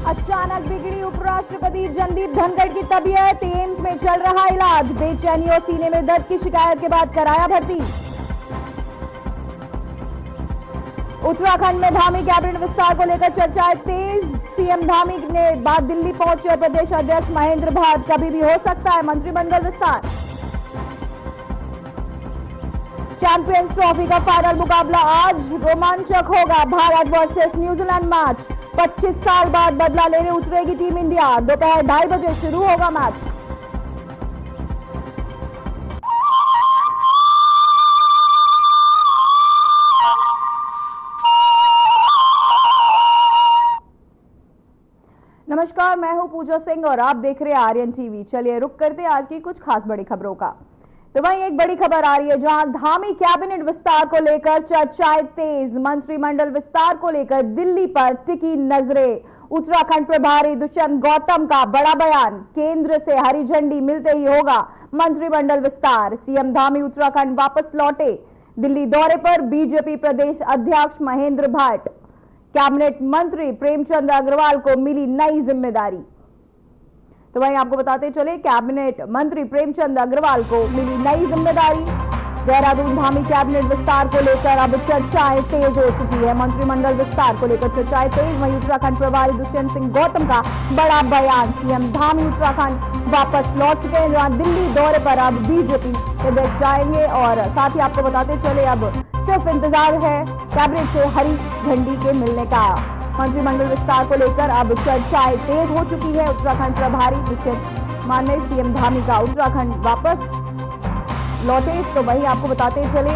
अचानक बिगड़ी उपराष्ट्रपति जगदीप धनखड़ की तबीयत, एम्स में चल रहा इलाज। बेचैनी और सीने में दर्द की शिकायत के बाद कराया भर्ती। उत्तराखंड में धामी कैबिनेट विस्तार को लेकर चर्चाएं तेज। सीएम धामी ने बाद दिल्ली पहुंचे प्रदेश अध्यक्ष महेंद्र भट्ट। कभी भी हो सकता है मंत्रिमंडल विस्तार। चैंपियंस ट्रॉफी का फाइनल मुकाबला आज रोमांचक होगा। Bharat versus New Zealand match. 25 साल बाद बदला लेने उतरेगी टीम इंडिया। दोपहर 2:30 बजे शुरू होगा मैच। नमस्कार, मैं हूं पूजा सिंह और आप देख रहे हैं आर्यन टीवी। चलिए रुक करते हैं आज की कुछ खास बड़ी खबरों का। तो वहीं एक बड़ी खबर आ रही है जहां धामी कैबिनेट विस्तार को लेकर चर्चाएं तेज। मंत्रिमंडल विस्तार को लेकर दिल्ली पर टिकी नजरें। उत्तराखंड प्रभारी दुष्यंत गौतम का बड़ा बयान। केंद्र से हरी झंडी मिलते ही होगा मंत्रिमंडल विस्तार। सीएम धामी उत्तराखंड वापस लौटे। दिल्ली दौरे पर बीजेपी प्रदेश अध्यक्ष महेंद्र भट्ट। कैबिनेट मंत्री प्रेमचंद अग्रवाल को मिली नई जिम्मेदारी। तो वहीं आपको बताते चले, कैबिनेट मंत्री प्रेमचंद अग्रवाल को मिली नई जिम्मेदारी। देहरादून धामी कैबिनेट विस्तार को लेकर अब चर्चाएं तेज हो चुकी है। मंत्रिमंडल विस्तार को लेकर चर्चाएं तेज। वहीं उत्तराखंड प्रभारी दुष्यंत सिंह गौतम का बड़ा बयान। सीएम धामी उत्तराखंड वापस लौट चुके हैं, जहां दिल्ली दौरे पर अब बीजेपी अध्यक्ष जाएंगे। और साथ ही आपको बताते चले, अब सिर्फ इंतजार है कैबिनेट से हरी झंडी के मिलने का। मंत्रिमंडल विस्तार को लेकर अब चर्चाएं तेज हो चुकी है। उत्तराखंड प्रभारी दुष्यंत माने सीएम धामी का उत्तराखंड वापस लौटे। तो वहीं आपको बताते चले,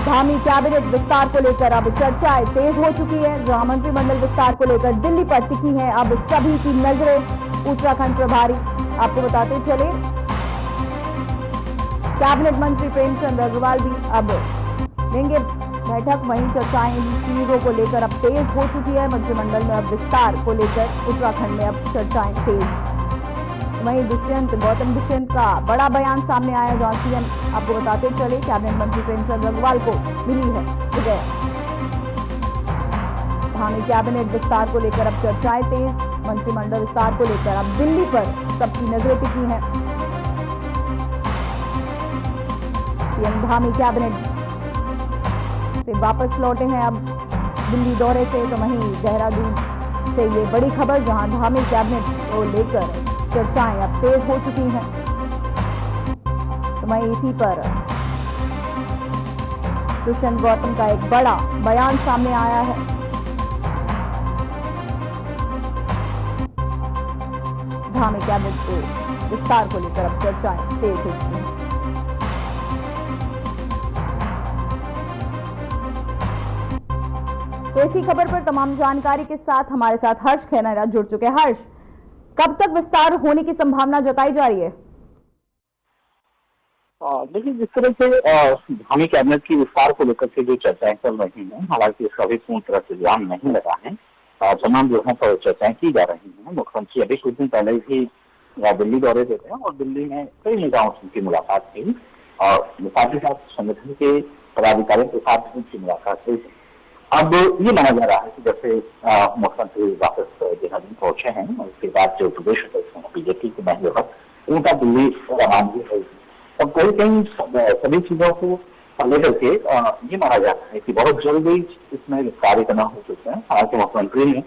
धामी कैबिनेट विस्तार को लेकर अब चर्चाएं तेज हो चुकी है, जहां मंत्रिमंडल विस्तार को लेकर दिल्ली पर टिकी है अब सभी की नजरें। उत्तराखंड प्रभारी आपको बताते चले, कैबिनेट मंत्री प्रेमचंद अग्रवाल भी अब लेंगे बैठक। वहीं चर्चाएं चीजों को लेकर अब तेज हो चुकी है। मंत्रिमंडल में अब विस्तार को लेकर उत्तराखंड में अब चर्चाएं तेज। वहीं दुष्यंत का बड़ा बयान सामने आया, जहां सीएम आपको बताते चले, कैबिनेट मंत्री प्रेमचंद अग्रवाल को मिली है जगह। धामी कैबिनेट विस्तार को लेकर अब चर्चाएं तेज। मंत्रिमंडल विस्तार को लेकर अब दिल्ली पर सबकी नजरें टिकी हैं। सीएम धामी कैबिनेट से वापस लौटे हैं अब दिल्ली दौरे से। तो वहीं देहरादून से ये बड़ी खबर, जहां धामी कैबिनेट को लेकर चर्चाएं अब तेज हो चुकी हैं। तो वहीं इसी पर दुष्यंत गौतम का एक बड़ा बयान सामने आया है। धामी कैबिनेट के विस्तार को लेकर अब चर्चाएं तेज हो चुकी हैं। तो इसी खबर पर तमाम जानकारी के साथ हमारे साथ हर्ष खैरा जुड़ चुके हैं। हर्ष, कब तक विस्तार होने की संभावना जताई जा रही है? देखिए, जिस तरह से धामी कैबिनेट की विस्तार को लेकर के जो चर्चाएं चल रही हैं, हालांकि इसका भी पूर्ण तरह से विराम नहीं लगा है। तमाम जगहों पर चर्चाएं की जा रही हैं। मुख्यमंत्री अभी कुछ दिन पहले ही दिल्ली दौरे देते हैं और दिल्ली में कई नेताओं से उनकी मुलाकात हुई और साथ ही साथ संगठन के पदाधिकारियों के साथ भी उनकी मुलाकात हुई। अब ये माना जा रहा है कि जैसे मुख्यमंत्री वापस देहरादून पहुंचे हैं, उसके बाद जो प्रदेश अध्यक्ष हैं बीजेपी के महेंद्र भट्ट, उनका दिल्ली रवानगी है। अब कहीं कहीं सभी चीजों को लेकर के ये माना जाता है कि बहुत जल्दी इसमें कार्य करना हो चुके हैं। हालांकि मुख्यमंत्री ने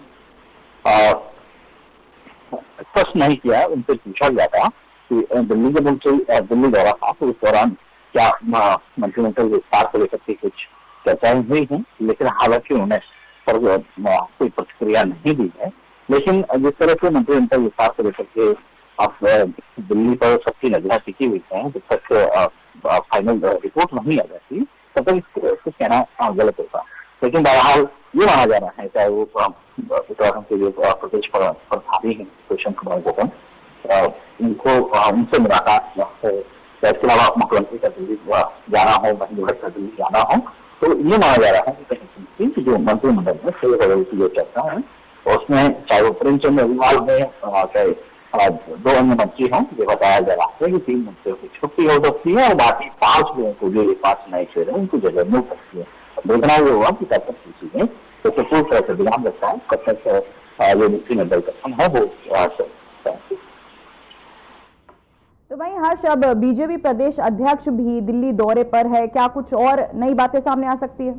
स्पष्ट नहीं किया, उनसे पूछा गया था कि दिल्ली जब उनसे दिल्ली दौरा था तो उस दौरान क्या मंत्रिमंडल विस्तार को लेकर के कुछ चर्चाएं हुई हैं, लेकिन हालांकि उन्हें कोई प्रतिक्रिया नहीं दी है। लेकिन जिस तरह से मंत्रिमंडल विस्तार को लेकर के अब दिल्ली पर सबकी नजरें टिकी हुई हैं, जब तक फाइनल रिपोर्ट नहीं आ जाती तब तक इसको कहना गलत होता। लेकिन बहरहाल ये माना जा रहा है, चाहे वो उत्तराखंड के जो प्रदेश प्रभारी हैं दुष्यंत गौतम, उनको उनसे मुलाकात हो, इसके अलावा मुख्यमंत्री का दिल्ली जाना हो, महेंद्र भट्ट का दिल्ली जाना हो, तो ये माना जा रहा है कि कहीं कि जो मंत्रिमंडल में फेरबदल की जो चर्चा है उसमें चाहे वो प्रेमचंद अग्रवाल हो, चाहे दो अन्य मंत्री हों, ये बताया जा रहा है कि 3 मंत्रियों की छुट्टी हो सकती है और बाकी 5 लोगों को जो 5 नए चेहरे उनको जगह मिल सकती है। देखना ये होगा कि तब तक चीजें तो पूरी तरह से ध्यान रखता है कब तक ये मंत्रिमंडल गठन है वो तो भाई हर्ष, अब बीजेपी प्रदेश अध्यक्ष भी दिल्ली दौरे पर है, क्या कुछ और नई बातें सामने आ सकती है?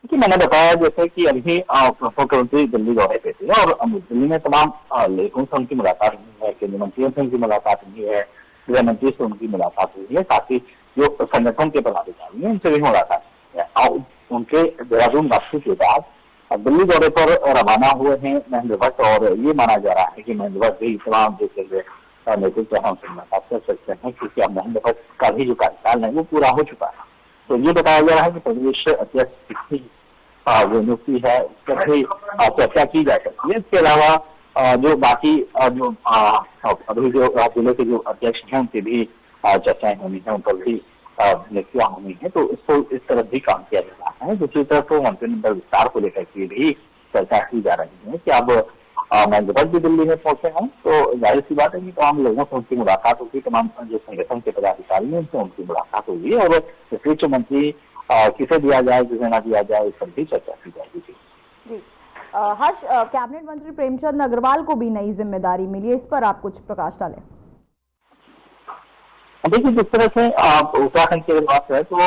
कि मैंने बताया जैसे कि अभी मुख्यमंत्री दिल्ली दौरे पे थे और दिल्ली में तमाम लेखकों से उनकी मुलाकात हुई है, केंद्रीय मंत्रियों से उनकी मुलाकात हुई है, गृह मंत्री से उनकी मुलाकात हुई है, साथ ही जो संगठन के पदाधिकारी हैं उनसे भी मुलाकात हुई है। और उनके देहरादून वापसी के बाद दिल्ली दौरे पर रवाना हुए हैं महेंद्र भट्ट, और ये माना जा रहा है कि महेंद्र भट्ट भी तमाम देश के नेतृत्व है उनसे मुलाकात कर सकते हैं, क्योंकि अब महेंद्र भट्ट का भी जो कार्यकाल है वो पूरा हो चुका है। तो ये बताया जा रहा है कि प्रदेश अध्यक्ष की जो नियुक्ति है उस पर भी चर्चा की जा सकती है। इसके अलावा जो बाकी जो अभी जो जिले के जो अध्यक्ष हैं उनसे भी चर्चाएं होनी है, उन पर भी नियुक्तियां होनी है। तो इसको इस तरफ भी काम किया जा रहा है। दूसरी तरफ तो मंत्रिमंडल विस्तार को लेकर के भी चर्चा की जा रही है कि अब महेंद्र भट्ट भी दिल्ली में पहुंचे हैं, तो जाहिर सी बात है कि तमाम लोगों से उनकी मुलाकात होगी, तमाम जो संगठन के पदाधिकारी हैं उनसे उनकी मुलाकात होगी, और वित्त मंत्री किसे दिया जाए किसे ना दिया जाए इस पर भी चर्चा की जाएगी। जी हर्ष, कैबिनेट मंत्री प्रेमचंद अग्रवाल को भी नई जिम्मेदारी मिली है, इस पर आप कुछ प्रकाश डालें। देखिए, जिस तरह से उत्तराखंड की बात है तो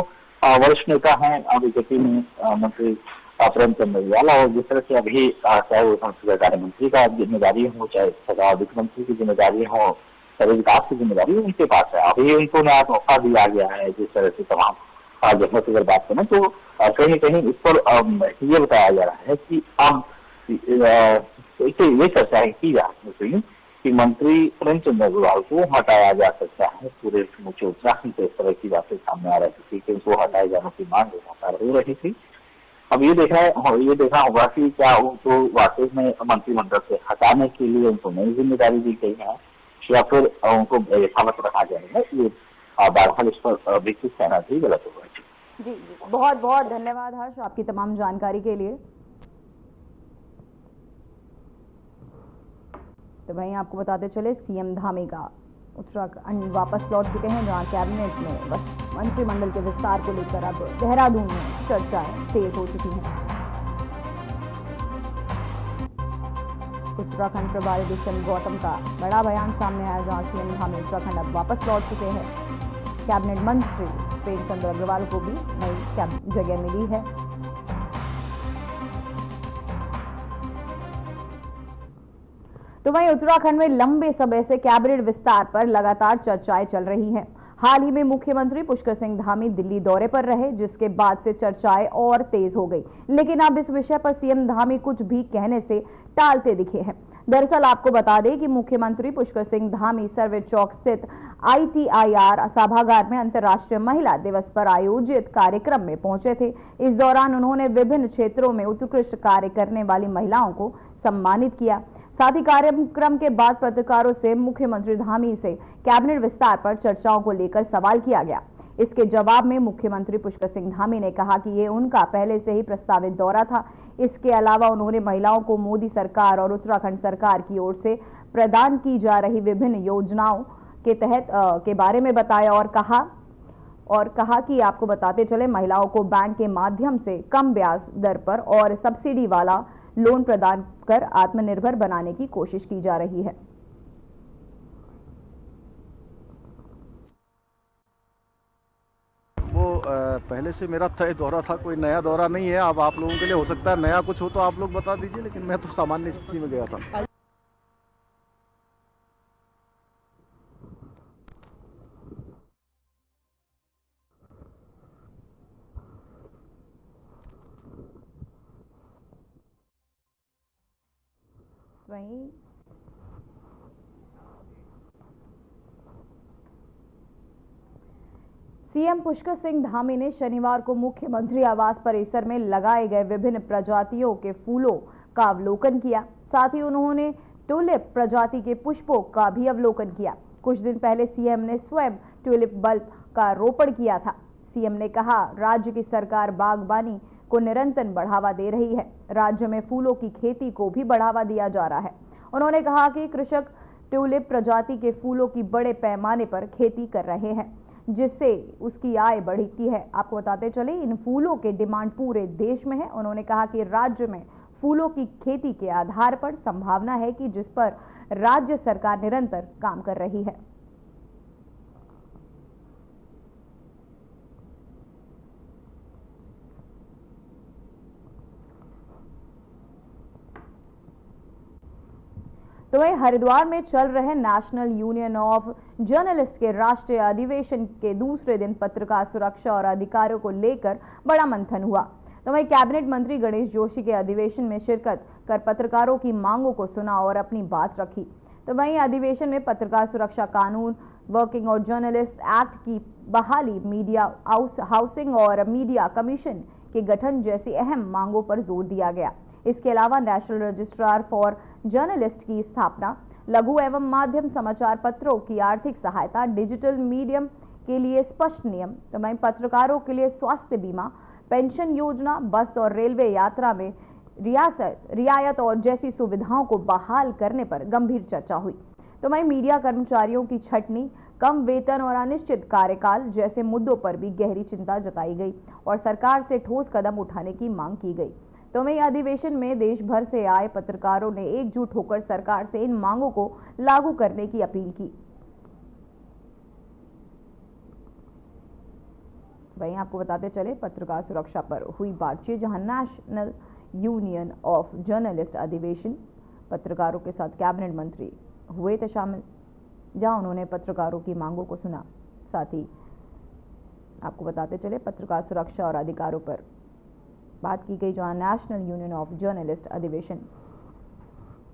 वरिष्ठ नेता है बीजेपी में मंत्री प्रेमचंद अग्रवाल, और जिस तरह से अभी चाहे वो संसदीय कार्य मंत्री का जिम्मेदारी हो, चाहे वित्त मंत्री की जिम्मेदारी हो, चाहे विकास की जिम्मेदारी उनके पास है। अभी उनको नया मौका दिया गया है। जिस तरह से तमाम जगह से अगर बात करें तो कहीं न कहीं इस पर ये बताया जा रहा है कि अब ये चर्चा की जा रही है कि मंत्री प्रेमचंद अग्रवाल को हटाया जा सकता है। पूरे समूचे उत्तराखंड से इस तरह की बातें सामने आ रही थी कि उनको हटाए जाने की मांग लगातार हो रही थी। अब ये देखना होगा कि क्या उनको वाकई में मंत्रिमंडल से हटाने के लिए उनको नई जिम्मेदारी दी गई है या फिर उनको यथावत रखा जाएगा। ये बहरहाल इस पर विकसित कहना भी गलत होगा। जी, बहुत बहुत धन्यवाद हर्ष आपकी तमाम जानकारी के लिए। तो वहीं आपको बताते चले, सीएम धामी का उत्तराखंड वापस लौट चुके हैं, जहां कैबिनेट में मंत्रिमंडल के विस्तार को लेकर अब देहरादून में चर्चाएं तेज हो चुकी हैं। उत्तराखंड प्रभारी दुष्यंत गौतम का बड़ा बयान सामने आया, जहां सीएम धामी उत्तराखंड अब वापस लौट चुके हैं। कैबिनेट मंत्री प्रेमचंद अग्रवाल को भी नई जगह मिली है। तो वहीं उत्तराखंड में लंबे समय से कैबिनेट विस्तार पर लगातार चर्चाएं चल रही हैं। हाल ही में मुख्यमंत्री पुष्कर सिंह धामी दिल्ली दौरे पर रहे, जिसके बाद से चर्चाएं और तेज हो गई। लेकिन अब इस विषय पर सीएम धामी कुछ भी कहने से टालते दिखे हैं। दरअसल आपको बता दें कि मुख्यमंत्री पुष्कर सिंह धामी सर्वे चौक स्थित ITIR सभागार में अंतर्राष्ट्रीय महिला दिवस पर आयोजित कार्यक्रम में पहुंचे थे। इस दौरान उन्होंने विभिन्न क्षेत्रों में उत्कृष्ट कार्य करने वाली महिलाओं को सम्मानित किया। साथ ही कार्यक्रम के बाद पत्रकारों से मुख्यमंत्री धामी से कैबिनेट विस्तार पर चर्चाओं को लेकर सवाल किया गया। इसके जवाब में मुख्यमंत्री पुष्कर सिंह धामी ने कहा कि ये उनका पहले से ही प्रस्तावित दौरा था। इसके अलावा उन्होंने महिलाओं को मोदी सरकार और उत्तराखंड सरकार की ओर से प्रदान की जा रही विभिन्न योजनाओं के तहत के बारे में बताया और कहा कि आपको बताते चले, महिलाओं को बैंक के माध्यम से कम ब्याज दर पर और सब्सिडी वाला लोन प्रदान कर आत्मनिर्भर बनाने की कोशिश की जा रही है। वो पहले से मेरा तय दौरा था, कोई नया दौरा नहीं है। अब आप लोगों के लिए हो सकता है नया कुछ हो तो आप लोग बता दीजिए, लेकिन मैं तो सामान्य स्थिति में गया था। वहीं सीएम पुष्कर सिंह धामी ने शनिवार को मुख्यमंत्री आवास परिसर में लगाए गए विभिन्न प्रजातियों के फूलों का अवलोकन किया। साथ ही उन्होंने ट्यूलिप प्रजाति के पुष्पों का भी अवलोकन किया। कुछ दिन पहले सीएम ने स्वयं ट्यूलिप बल्ब का रोपण किया था। सीएम ने कहा, राज्य की सरकार बागबानी को निरंतर बढ़ावा दे रही है। राज्य में फूलों की खेती को भी बढ़ावा दिया जा रहा है। उन्होंने कहा कि कृषक ट्यूलिप प्रजाति के फूलों की बड़े पैमाने पर खेती कर रहे हैं, जिससे उसकी आय बढ़ती है। आपको बताते चले इन फूलों के डिमांड पूरे देश में है। उन्होंने कहा कि राज्य में फूलों की खेती के आधार पर संभावना है कि जिस पर राज्य सरकार निरंतर काम कर रही है। तो वहीं हरिद्वार में चल रहे नेशनल यूनियन ऑफ जर्नलिस्ट के राष्ट्रीय अधिवेशन के दूसरे दिन पत्रकार सुरक्षा और अधिकारों को लेकर बड़ा मंथन हुआ। तो वहीं कैबिनेट मंत्री गणेश जोशी के अधिवेशन में शिरकत कर पत्रकारों की मांगों को सुना और अपनी बात रखी। तो वहीं अधिवेशन में पत्रकार सुरक्षा कानून, वर्किंग और जर्नलिस्ट एक्ट की बहाली, मीडिया हाउसिंग और मीडिया कमीशन के गठन जैसी अहम मांगों पर जोर दिया गया। इसके अलावा नेशनल रजिस्ट्रार फॉर जर्नलिस्ट की स्थापना, लघु एवं माध्यम समाचार पत्रों की आर्थिक सहायता, डिजिटल मीडियम के लिए स्पष्ट नियम, तो वहीं पत्रकारों के लिए स्वास्थ्य बीमा, पेंशन योजना, बस और रेलवे यात्रा में रियायत और जैसी सुविधाओं को बहाल करने पर गंभीर चर्चा हुई। तो वहीं मीडिया कर्मचारियों की छटनी, कम वेतन और अनिश्चित कार्यकाल जैसे मुद्दों पर भी गहरी चिंता जताई गई और सरकार से ठोस कदम उठाने की मांग की गई। तो वहीं अधिवेशन में देश भर से आए पत्रकारों ने एकजुट होकर सरकार से इन मांगों को लागू करने की अपील की। वहीं आपको बताते चले पत्रकार सुरक्षा पर हुई बातचीत, जहां नेशनल यूनियन ऑफ जर्नलिस्ट अधिवेशन पत्रकारों के साथ कैबिनेट मंत्री हुए थे शामिल, जहां उन्होंने पत्रकारों की मांगों को सुना। साथ ही आपको बताते चले पत्रकार सुरक्षा और अधिकारों पर बात की गई, जहां नेशनल यूनियन ऑफ जर्नलिस्ट अधिवेशन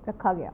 रखा गया।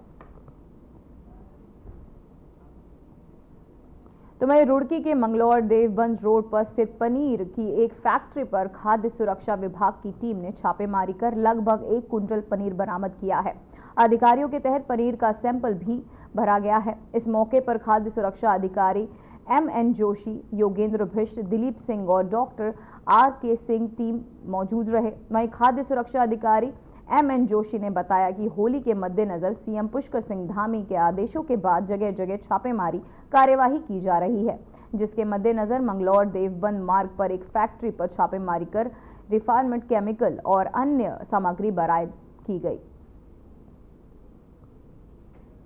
तो वहीं रुड़की के मंगलौर देवबंद रोड पर स्थित पनीर की एक फैक्ट्री पर खाद्य सुरक्षा विभाग की टीम ने छापेमारी कर लगभग 1 कुंटल पनीर बरामद किया है। अधिकारियों के तहत पनीर का सैंपल भी भरा गया है। इस मौके पर खाद्य सुरक्षा अधिकारी MN जोशी, योगेंद्र भिष्ट, दिलीप सिंह और डॉक्टर RK सिंह टीम मौजूद रहे। वहीं खाद्य सुरक्षा अधिकारी MN जोशी ने बताया कि होली के मद्देनजर CM पुष्कर सिंह धामी के आदेशों के बाद जगह जगह छापेमारी कार्यवाही की जा रही है, जिसके मद्देनजर मंगलौर देवबंद मार्ग पर एक फैक्ट्री पर छापेमारी कर रिफाइनमेंट केमिकल और अन्य सामग्री बरामद की गई।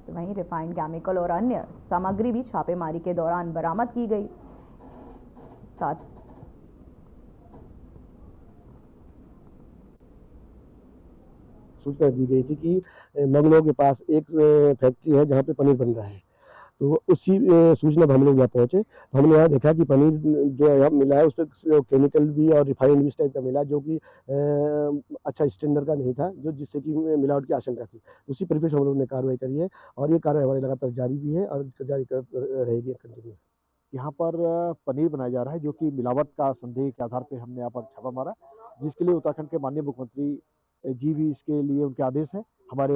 तो वहीं रिफाइंड केमिकल और अन्य सामग्री भी छापेमारी के दौरान बरामद की गई। साथ सूचना दी गई थी कि मंगलौर के पास एक फैक्ट्री है जहां पे पनीर बन रहा है। तो उसी सूचना पर हम लोग यहाँ पहुंचे। हमने यहाँ देखा कि पनीर जो यहाँ मिला है उसमें केमिकल भी और रिफाइंड भी इस टाइप का मिला, जो कि अच्छा स्टैंडर्ड का नहीं था, जो जिससे कि मिलावट की आशंका थी। उसी परिप्रेक्ष्य हम लोगों ने कार्रवाई करी है और ये कार्रवाई हमारी लगातार जारी भी है और जारी रहेगी कंटिन्यू। यहाँ पर पनीर बनाया जा रहा है जो कि मिलावट का संदेह के आधार पर हमने यहाँ पर छापा मारा, जिसके लिए उत्तराखंड के माननीय मुख्यमंत्री जी भी इसके लिए उनके आदेश है। हमारे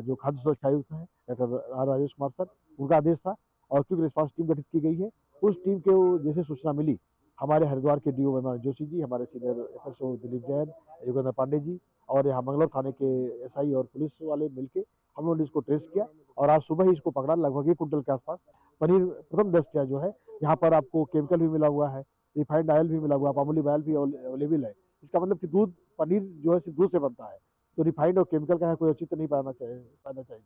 जो खाद्य सुरक्षा आयुक्त हैं doctor R Rajesh Kumar sir, उनका आदेश था और क्विक रिस्पांस टीम गठित की गई है। उस टीम के जैसे सूचना मिली, हमारे हरिद्वार के DO MN जोशी जी, हमारे सीनियर FSO दिलीप जैन, योगेंद्र पांडे जी और यहाँ मंगलौर थाने के SI और पुलिस वाले मिलके हम लोगों ने इसको ट्रेस किया और आज सुबह ही इसको पकड़ा। लगभग 1 कुंटल के आसपास पनीर प्रथम दृष्टया जो है, यहाँ पर आपको केमिकल भी मिला हुआ है, रिफाइंड ऑयल भी मिला हुआ है, पामोलिव ऑयल भी अवेलेबल है। इसका मतलब कि दूध, पनीर जो है सिर्फ दूध से बनता है, तो रिफाइंड और केमिकल का कोई औचित्य नहीं पाना चाहिए।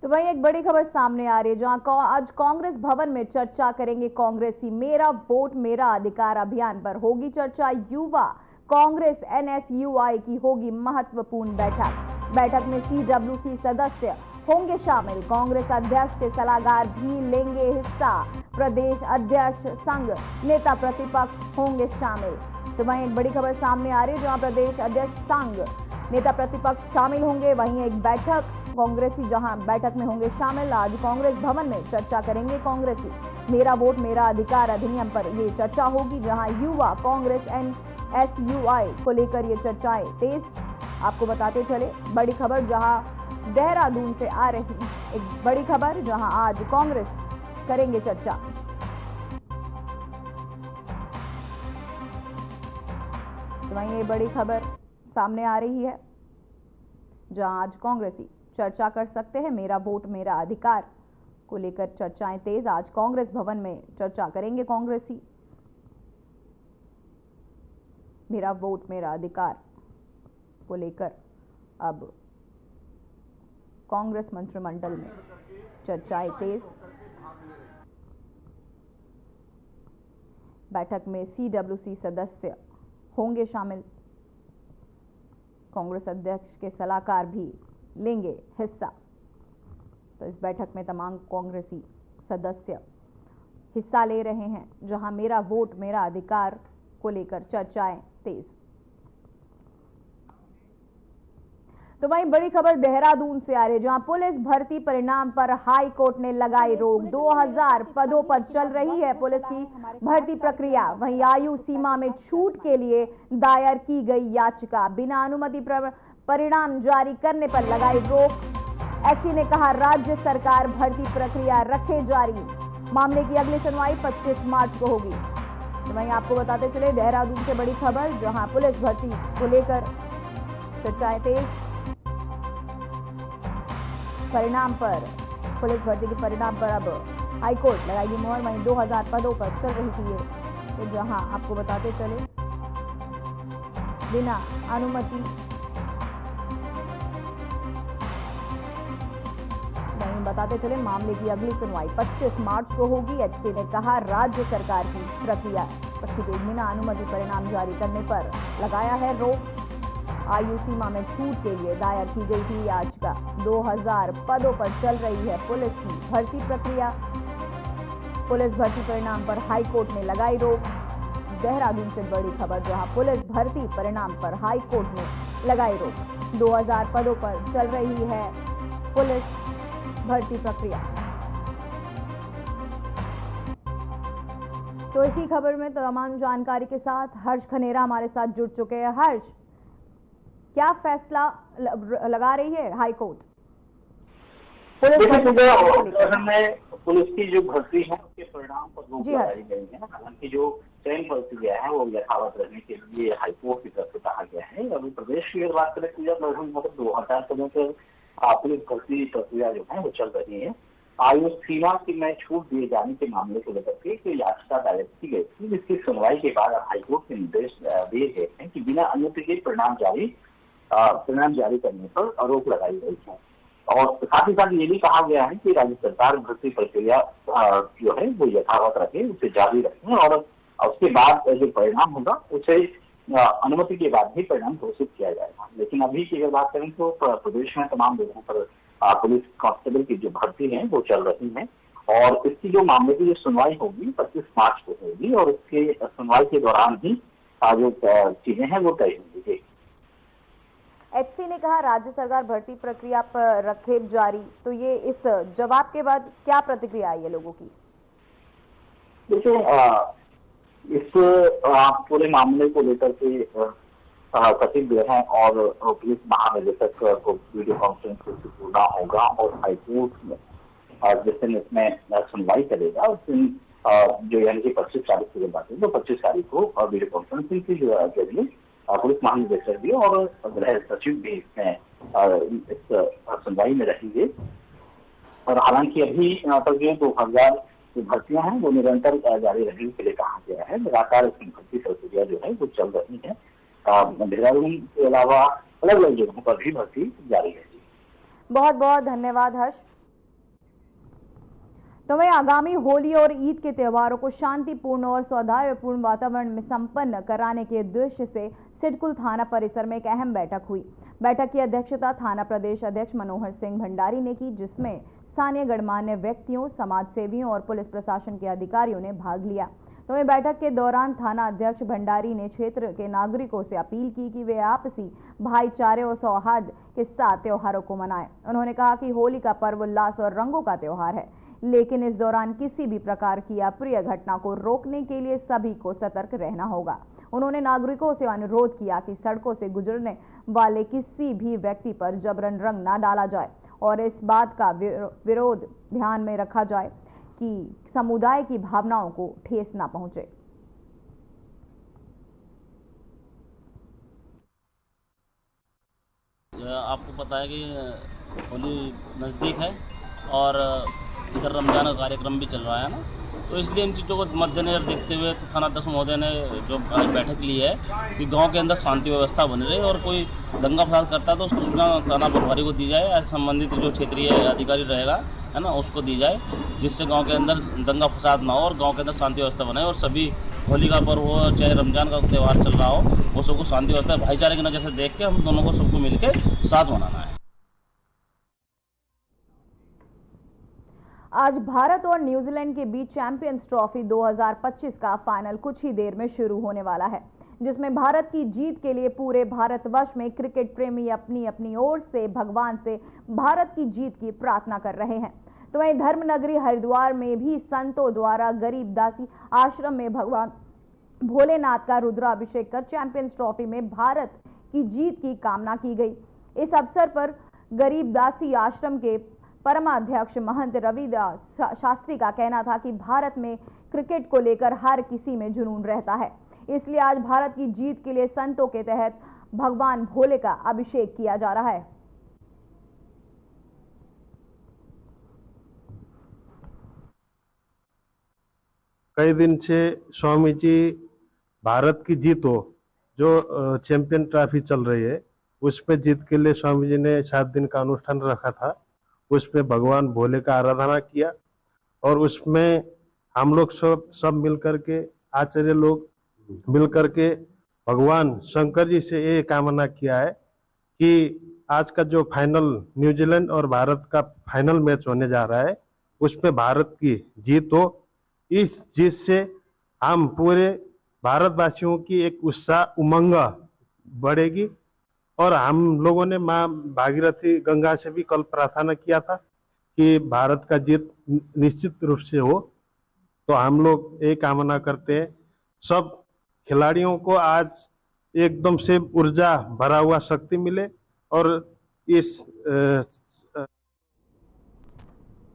तो वहीं एक बड़ी खबर सामने आ रही है, जहां आज कांग्रेस भवन में चर्चा करेंगे कांग्रेसी। मेरा वोट मेरा अधिकार अभियान पर होगी चर्चा। युवा कांग्रेस NSUI की होगी महत्वपूर्ण बैठक में CWC सदस्य होंगे शामिल। कांग्रेस अध्यक्ष के सलाहकार भी लेंगे हिस्सा। प्रदेश अध्यक्ष संघ नेता प्रतिपक्ष होंगे शामिल। तो वहीं एक बड़ी खबर सामने आ रही है, जहां प्रदेश अध्यक्ष संघ नेता प्रतिपक्ष शामिल होंगे। वहीं एक बैठक कांग्रेसी जहां बैठक में होंगे शामिल। आज कांग्रेस भवन में चर्चा करेंगे कांग्रेसी। मेरा वोट मेरा अधिकार अधिनियम पर ये चर्चा होगी, जहां युवा कांग्रेस NSUI को लेकर ये चर्चाएं तेज। आपको बताते चले बड़ी खबर, जहां देहरादून से आ रही एक बड़ी खबर, जहां आज कांग्रेस करेंगे चर्चा। तो वहीं ये बड़ी खबर सामने आ रही है, जहां आज कांग्रेसी चर्चा कर सकते हैं। मेरा वोट मेरा अधिकार को लेकर चर्चाएं तेज। आज कांग्रेस भवन में चर्चा करेंगे कांग्रेसी। मेरा वोट मेरा अधिकार को लेकर अब कांग्रेस मंत्रिमंडल में चर्चाएं तेज। बैठक में सीडब्ल्यूसी सदस्य होंगे शामिल। कांग्रेस अध्यक्ष के सलाहकार भी लेंगे हिस्सा। तो इस बैठक में तमाम कांग्रेसी सदस्य हिस्सा ले रहे हैं, जहां मेरा वोट मेरा अधिकार को लेकर चर्चाएं तेज। तो वहीं बड़ी खबर देहरादून से आ रही है, जहां पुलिस भर्ती परिणाम पर हाई कोर्ट ने लगाई रोक। 2000 पदों पर चल रही है पुलिस की भर्ती प्रक्रिया। वहीं आयु सीमा में छूट के लिए दायर की गई याचिका बिना अनुमति परिणाम जारी करने पर लगाई रोक। एससी ने कहा राज्य सरकार भर्ती प्रक्रिया रखे जारी। मामले की अगली सुनवाई 25 मार्च को होगी। तो वहीं आपको बताते चले देहरादून से बड़ी खबर, जहां पुलिस भर्ती को लेकर चर्चाएं तेज। परिणाम पर पुलिस भर्ती के परिणाम पर अब हाईकोर्ट लगाएगी मोहर। वहीं 2000 पदों पर चल रही थी ये, तो जहां आपको बताते चले बिना अनुमति वहीं बताते चले मामले की अगली सुनवाई 25 मार्च को होगी। एचसी ने कहा राज्य सरकार की प्रक्रिया रखी गई, बिना अनुमति परिणाम जारी करने पर लगाया है रोक। आयु सीमा में छूट के लिए दायर की गई थी याचिका। 2000 पदों पर चल रही है पुलिस की भर्ती प्रक्रिया। पुलिस भर्ती परिणाम पर हाईकोर्ट ने लगाई रोक। देहरादून से बड़ी खबर, जहां पुलिस भर्ती परिणाम पर हाईकोर्ट ने लगाई रोक। 2000 पदों पर चल रही है पुलिस भर्ती प्रक्रिया। तो इसी खबर में तमाम जानकारी के साथ हर्ष खनेरा हमारे साथ जुड़ चुके हैं। हर्ष, क्या फैसला लगा रही है हाईकोर्ट? पुलिस की जो भर्ती है उसके परिणाम पर रोक लगाई गई है। हालांकि जो चयन प्रक्रिया है वो यथावत रहने के लिए हाईकोर्ट की तरफ से कहा गया है। अभी प्रदेश की अगर बात करें तो लगभग 2000 पदों पर पुलिस भर्ती प्रक्रिया जो है वो चल रही है। आयु सीमा की में छूट दिए जाने के मामले को लेकर के याचिका दायर की गई थी, जिसकी सुनवाई के बाद हाईकोर्ट के निर्देश दिए गए हैं कि बिना अनुमति के परिणाम जारी करने पर रोक लगाई गई है। और साथ ही साथ ये भी कहा गया है कि राज्य सरकार भर्ती प्रक्रिया जो है वो यथावत रखे, उसे जारी रखें और उसके बाद जो परिणाम होगा उसे अनुमति के बाद ही परिणाम घोषित किया जाएगा। लेकिन अभी की अगर बात करें तो प्रदेश में तमाम लोगों पर पुलिस कांस्टेबल की जो भर्ती है वो चल रही है और इसकी जो मामले की जो सुनवाई होगी 25 मार्च को होगी और उसके सुनवाई के दौरान ही जो चीजें हैं वो तय होंगी। एचसी ने कहा राज्य सरकार भर्ती प्रक्रिया पर रखे जारी। तो ये इस जवाब के बाद क्या प्रतिक्रिया आई है लोगों की? देखिए इस पूरे मामले को लेकर के सचिव जो है और पुलिस महानिदेशक को वीडियो कॉन्फ्रेंस से जुड़ना होगा और हाईकोर्ट में जिस दिन इसमें सुनवाई करेगा उस दिन जो यानी कि 25 तारीख की बात है तो 25 तारीख को वीडियो कॉन्फ्रेंसिंग के जरिए पुलिस महानिदेशक भी और गृह सचिव भी इसमें इस सुनवाई में रहेंगे। और हालांकि अभी तक जो 2000 भर्तियां हैं वो निरंतर जारी रहने के लिए कहा गया है। लगातार इसकी भर्ती प्रक्रिया जो है वो चल रही है। देहरादून के अलावा अलग अलग जगहों पर भी भर्ती जारी है। बहुत बहुत धन्यवाद हर्ष। तो वहीं आगामी होली और ईद के त्योहारों को शांतिपूर्ण और सौहार्दपूर्ण वातावरण में संपन्न कराने के उद्देश्य से सिडकुल थाना परिसर में एक अहम बैठक हुई। बैठक की अध्यक्षता थाना प्रदेश अध्यक्ष मनोहर सिंह भंडारी ने की, जिसमें स्थानीय गणमान्य व्यक्तियों, समाजसेवियों और पुलिस प्रशासन के अधिकारियों ने भाग लिया। तो वहीं बैठक के दौरान थाना अध्यक्ष भंडारी ने क्षेत्र के नागरिकों से अपील की कि वे आपसी भाईचारे और सौहार्द के साथ त्योहारों को मनाएं। उन्होंने कहा कि होली का पर्व उल्लास और रंगों का त्योहार है, लेकिन इस दौरान किसी भी प्रकार की अप्रिय घटना को रोकने के लिए सभी को सतर्क रहना होगा। उन्होंने नागरिकों से अनुरोध किया कि सड़कों से गुजरने वाले किसी भी व्यक्ति पर जबरन रंग न डाला जाए और इस बात का विरोध ध्यान में रखा जाए कि समुदाय की भावनाओं को ठेस न पहुंचे। आपको पता है कि होली नज़दीक है और इधर रमज़ान का कार्यक्रम भी चल रहा है ना, तो इसलिए इन चीज़ों को मद्देनजर देखते हुए तो थानाध्यक्ष महोदय ने जो आज बैठक ली है कि गांव के अंदर शांति व्यवस्था बनी रहे और कोई दंगा फसाद करता है तो उसकी सूचना थाना प्रभारी को दी जाए, ऐसे संबंधित जो क्षेत्रीय अधिकारी रहेगा है ना उसको दी जाए, जिससे गांव के अंदर दंगा फसाद ना हो और गांव के अंदर शांति व्यवस्था बने और सभी होली का पर्व हो चाहे रमजान का त्यौहार चल रहा हो वो सबको शांति व्यवस्था भाईचारे की नज़र से देख के हम दोनों को सबको मिलकर साथ मनाना है। आज भारत और न्यूजीलैंड के बीच चैंपियंस ट्रॉफी 2025 का फाइनल कुछ ही देर में शुरू होने वाला है, जिसमें भारत की जीत के लिए पूरे भारतवर्ष में क्रिकेट प्रेमी अपनी अपनी ओर से भगवान से भारत की जीत की प्रार्थना कर रहे हैं। तो वहीं धर्मनगरी हरिद्वार में भी संतों द्वारा गरीब दासी आश्रम में भगवान भोलेनाथ का रुद्राभिषेक कर चैंपियंस ट्रॉफी में भारत की जीत की कामना की गई। इस अवसर पर गरीब दासी आश्रम के परमाध्यक्ष महंत रविदास शास्त्री का कहना था कि भारत में क्रिकेट को लेकर हर किसी में जुनून रहता है, इसलिए आज भारत की जीत के लिए संतों के तहत भगवान भोले का अभिषेक किया जा रहा है। कई दिन से स्वामी जी भारत की जीत हो जो चैंपियन ट्रॉफी चल रही है उसमें जीत के लिए स्वामी जी ने 7 दिन का अनुष्ठान रखा था, उसमें भगवान भोले का आराधना किया और उसमें हम लोग सब मिलकर के आचार्य लोग मिलकर के भगवान शंकर जी से ये कामना किया है कि आज का जो फाइनल न्यूजीलैंड और भारत का फाइनल मैच होने जा रहा है उसमें भारत की जीत हो। इस जीत से हम पूरे भारतवासियों की एक उत्साह उमंग बढ़ेगी और हम लोगों ने माँ भागीरथी गंगा से भी कल प्रार्थना किया था कि भारत का जीत निश्चित रूप से हो। तो हम लोग ये कामना करते हैं सब खिलाड़ियों को आज एकदम से ऊर्जा भरा हुआ शक्ति मिले और इस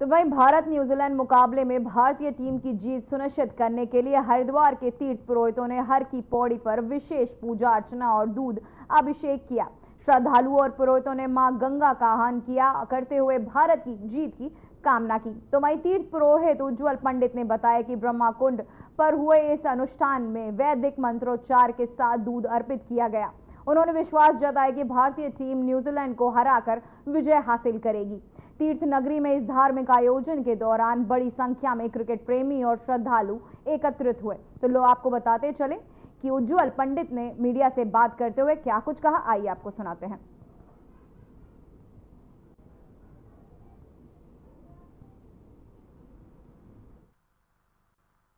तो वहीं भारत न्यूजीलैंड मुकाबले में भारतीय टीम की जीत सुनिश्चित करने के लिए हरिद्वार के तीर्थ पुरोहितों ने हर की पौड़ी पर विशेष पूजा अर्चना और दूध अभिषेक किया। श्रद्धालुओं और पुरोहितों ने मां गंगा का आह्वान किया करते हुए भारत की जीत की कामना की। तो वहीं तीर्थ पुरोहित उज्जवल पंडित ने बताया कि ब्रह्मा कुंड पर हुए इस अनुष्ठान में वैदिक मंत्रोच्चार के साथ दूध अर्पित किया गया। उन्होंने विश्वास जताया कि भारतीय टीम न्यूजीलैंड को हराकर विजय हासिल करेगी। तीर्थ नगरी में इस धार्मिक आयोजन के दौरान बड़ी संख्या में क्रिकेट प्रेमी और श्रद्धालु एकत्रित हुए। तो लो आपको बताते चले कि उज्जवल पंडित ने मीडिया से बात करते हुए क्या कुछ कहा, आइए आपको सुनाते हैं।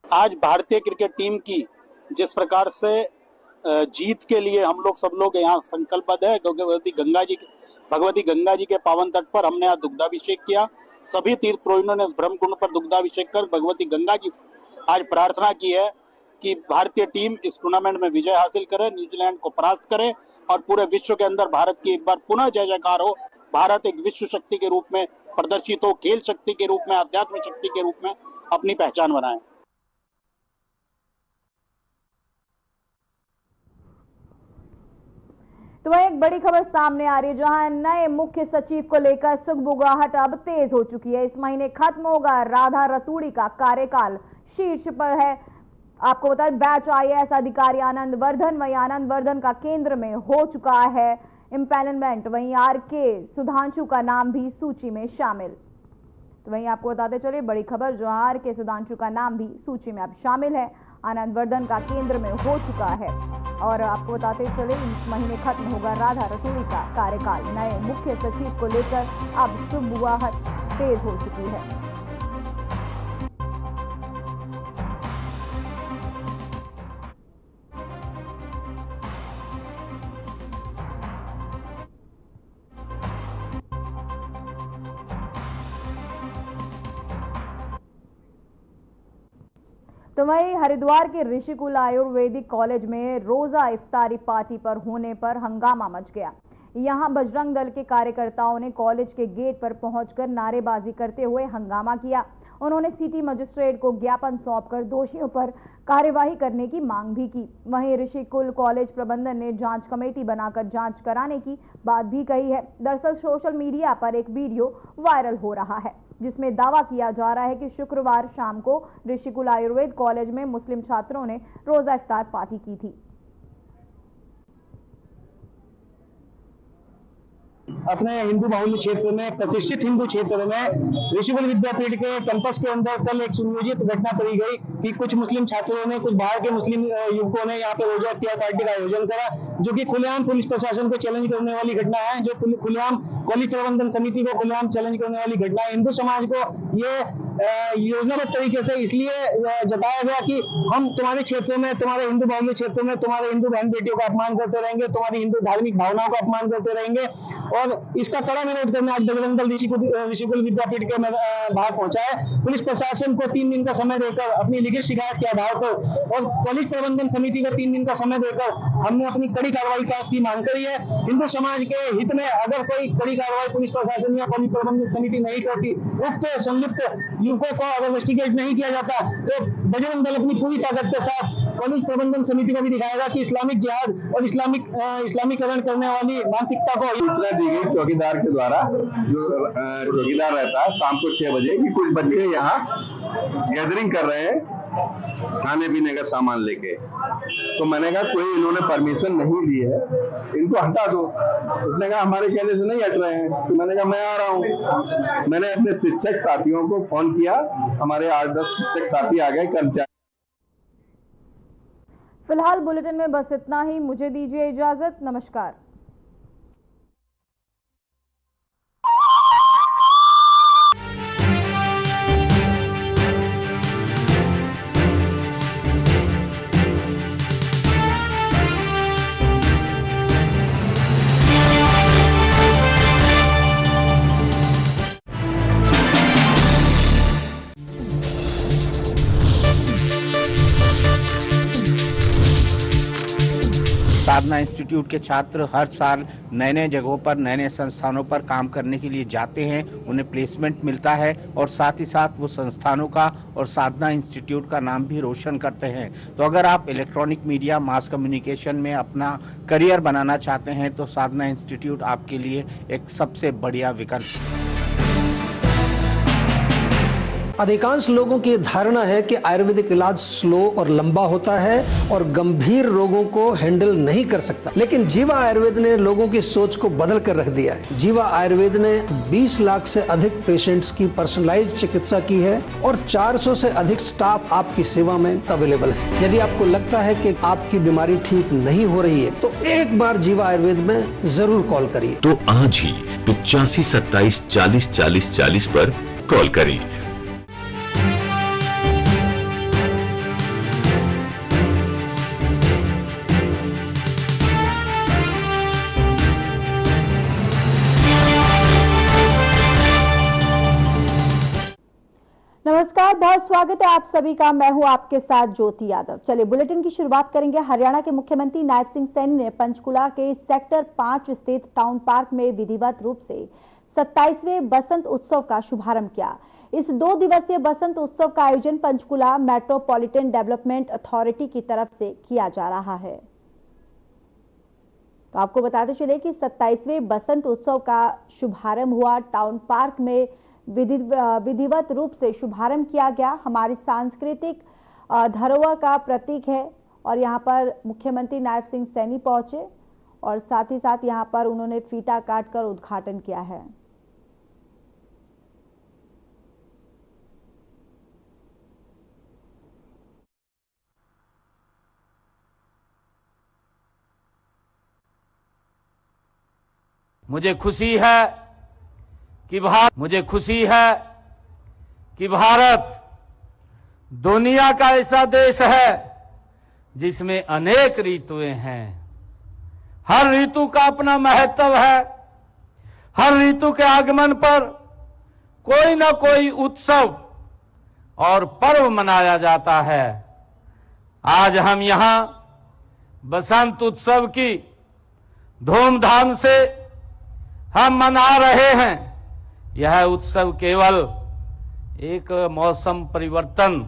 आज भारतीय क्रिकेट टीम की जिस प्रकार से जीत के लिए हम लोग सब लोग यहाँ संकल्पबद्ध है, भगवती गंगा जी के पावन तट पर हमने आज दुग्धाभिषेक किया। सभी तीर्थ पुरोहितों ने इस ब्रह्म कुंड पर दुग्धाभिषेक कर भगवती गंगा जी से आज प्रार्थना की है कि भारतीय टीम इस टूर्नामेंट में विजय हासिल करे, न्यूजीलैंड को परास्त करे और पूरे विश्व के अंदर भारत की एक बार पुनः जय जयकार हो। भारत एक विश्व शक्ति के रूप में प्रदर्शित हो, खेल शक्ति के रूप में, आध्यात्मिक शक्ति के रूप में अपनी पहचान बनाए। तो वह एक बड़ी खबर सामने आ रही है, जहां नए मुख्य सचिव को लेकर सुगबुगाहट अब तेज हो चुकी है। इस महीने खत्म होगा राधा रतूड़ी का कार्यकाल, शीर्ष पर है आपको बता दें बैच IAS अधिकारी आनंद वर्धन। वहीं आनंद वर्धन का केंद्र में हो चुका है इम्पैनलमेंट। वहीं RK सुधांशु का नाम भी सूची में शामिल। तो वहीं आपको बताते चले बड़ी खबर, जो RK सुधांशु का नाम भी सूची में अब शामिल है, आनंद वर्धन का केंद्र में हो चुका है। और आपको बताते चले इस महीने खत्म होगा राधा रतूड़ी का कार्यकाल। नए मुख्य सचिव को लेकर अब सुगबुगाहट तेज हो चुकी है। तो वहीं हरिद्वार के ऋषिकुल आयुर्वेदिक कॉलेज में रोजा इफ्तारी पार्टी पर होने पर हंगामा मच गया। यहां बजरंग दल के कार्यकर्ताओं ने कॉलेज के गेट पर पहुंचकर नारेबाजी करते हुए हंगामा किया। उन्होंने सिटी मजिस्ट्रेट को ज्ञापन सौंपकर दोषियों पर कार्यवाही करने की मांग भी की। वहीं ऋषिकुल कॉलेज प्रबंधन ने जांच कमेटी बनाकर जांच कराने की बात भी कही है। दरअसल सोशल मीडिया पर एक वीडियो वायरल हो रहा है जिसमें दावा किया जा रहा है कि शुक्रवार शाम को ऋषिकुल आयुर्वेद कॉलेज में मुस्लिम छात्रों ने रोजा इफ्तार पार्टी की थी। अपने हिंदू बाहुल्य क्षेत्र में, प्रतिष्ठित हिंदू क्षेत्र में ऋषिकुल विद्यापीठ के कैंपस के अंदर कल एक सुनियोजित घटना करी गई कि कुछ मुस्लिम छात्रों ने, कुछ बाहर के मुस्लिम युवकों ने यहाँ पे रोजा इफ्तार पार्टी का आयोजन करा, जो कि खुलेआम पुलिस प्रशासन को चैलेंज करने वाली घटना है, जो खुलेआम कॉलेज प्रबंधन समिति को खुलेआम चैलेंज करने वाली घटना है। हिंदू समाज को ये योजनाबद्ध तरीके से इसलिए जताया गया कि हम तुम्हारे क्षेत्रों में, तुम्हारे हिंदू बाहुल्य क्षेत्रों में तुम्हारे हिंदू बहन बेटियों का अपमान करते रहेंगे, तुम्हारी हिंदू धार्मिक भावनाओं का अपमान करते रहेंगे। और इसका कड़ा विरोध करने आज बजरंग दल ऋषिकुल विद्यापीठ के बाहर पहुंचा है। पुलिस प्रशासन को 3 दिन का समय देकर अपनी लिखित शिकायत के आधार पर और कॉलेज प्रबंधन समिति को 3 दिन का समय देकर हमने अपनी कड़ी कार्रवाई की मांग करी है। हिंदू समाज के हित में अगर कोई कड़ी कार्रवाई पुलिस प्रशासन या कॉलेज प्रबंधन समिति नहीं करती, उक्त संलिप्त युवकों को अगर इन्वेस्टिगेट नहीं किया जाता, तो बजरंग दल अपनी पूरी ताकत के साथ कॉलेज प्रबंधन समिति को भी दिखाएगा कि इस्लामिक जिहाद और इस्लामीकरण करने वाली मानसिकता को सूचना दी गई चौकीदार के द्वारा, जो चौकीदार रहता है शाम को 6 बजे कि कुछ बच्चे यहाँ गैदरिंग कर रहे हैं खाने पीने का सामान लेके। तो मैंने कहा कोई इन्होंने परमिशन नहीं दी है, इनको हटा दो। उसने कहा हमारे कहने से नहीं हट रहे हैं। तो मैंने कहा मैं आ रहा हूँ। मैंने अपने शिक्षक साथियों को फोन किया, हमारे 8-10 शिक्षक साथी आ गए, कर्मचारी। फिलहाल बुलेटिन में बस इतना ही। मुझे दीजिए इजाजत। नमस्कार। साधना इंस्टीट्यूट के छात्र हर साल नए नए जगहों पर, नए नए संस्थानों पर काम करने के लिए जाते हैं, उन्हें प्लेसमेंट मिलता है और साथ ही साथ वो संस्थानों का और साधना इंस्टीट्यूट का नाम भी रोशन करते हैं। तो अगर आप इलेक्ट्रॉनिक मीडिया, मास कम्युनिकेशन में अपना करियर बनाना चाहते हैं तो साधना इंस्टीट्यूट आपके लिए एक सबसे बढ़िया विकल्प है। अधिकांश लोगों की धारणा है कि आयुर्वेदिक इलाज स्लो और लंबा होता है और गंभीर रोगों को हैंडल नहीं कर सकता, लेकिन जीवा आयुर्वेद ने लोगों की सोच को बदल कर रख दिया है। जीवा आयुर्वेद ने 20 लाख से अधिक पेशेंट्स की पर्सनलाइज्ड चिकित्सा की है और 400 से अधिक स्टाफ आपकी सेवा में अवेलेबल है। यदि आपको लगता है कि आपकी बीमारी ठीक नहीं हो रही है तो एक बार जीवा आयुर्वेद में जरूर कॉल करिए। तो आज ही 85 27 40 40 40 पर कॉल करें। नमस्कार, बहुत स्वागत है आप सभी का। मैं हूं आपके साथ ज्योति यादव। चलिए बुलेटिन की शुरुआत करेंगे। हरियाणा के मुख्यमंत्री नायब सिंह सैनी ने पंचकुला के सेक्टर 5 स्थित टाउन पार्क में विधिवत रूप से 27वें बसंत उत्सव का शुभारंभ किया। इस 2 दिवसीय बसंत उत्सव का आयोजन पंचकुला मेट्रोपॉलिटन डेवलपमेंट अथॉरिटी की तरफ से किया जा रहा है। तो आपको बताते चले कि 27वें बसंत उत्सव का शुभारंभ हुआ। टाउन पार्क में विधिवत रूप से शुभारंभ किया गया। हमारी सांस्कृतिक धरोहर का प्रतीक है और यहाँ पर मुख्यमंत्री नायब सिंह सैनी पहुंचे और साथ ही साथ यहाँ पर उन्होंने फीता काटकर उद्घाटन किया है। मुझे खुशी है कि भारत दुनिया का ऐसा देश है जिसमें अनेक ऋतुएं हैं। हर ऋतु का अपना महत्व है। हर ऋतु के आगमन पर कोई न कोई उत्सव और पर्व मनाया जाता है। आज हम यहां बसंत उत्सव की धूमधाम से हम मना रहे हैं। यह उत्सव केवल एक मौसम परिवर्तन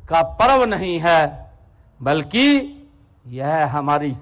का पर्व नहीं है, बल्कि यह हमारी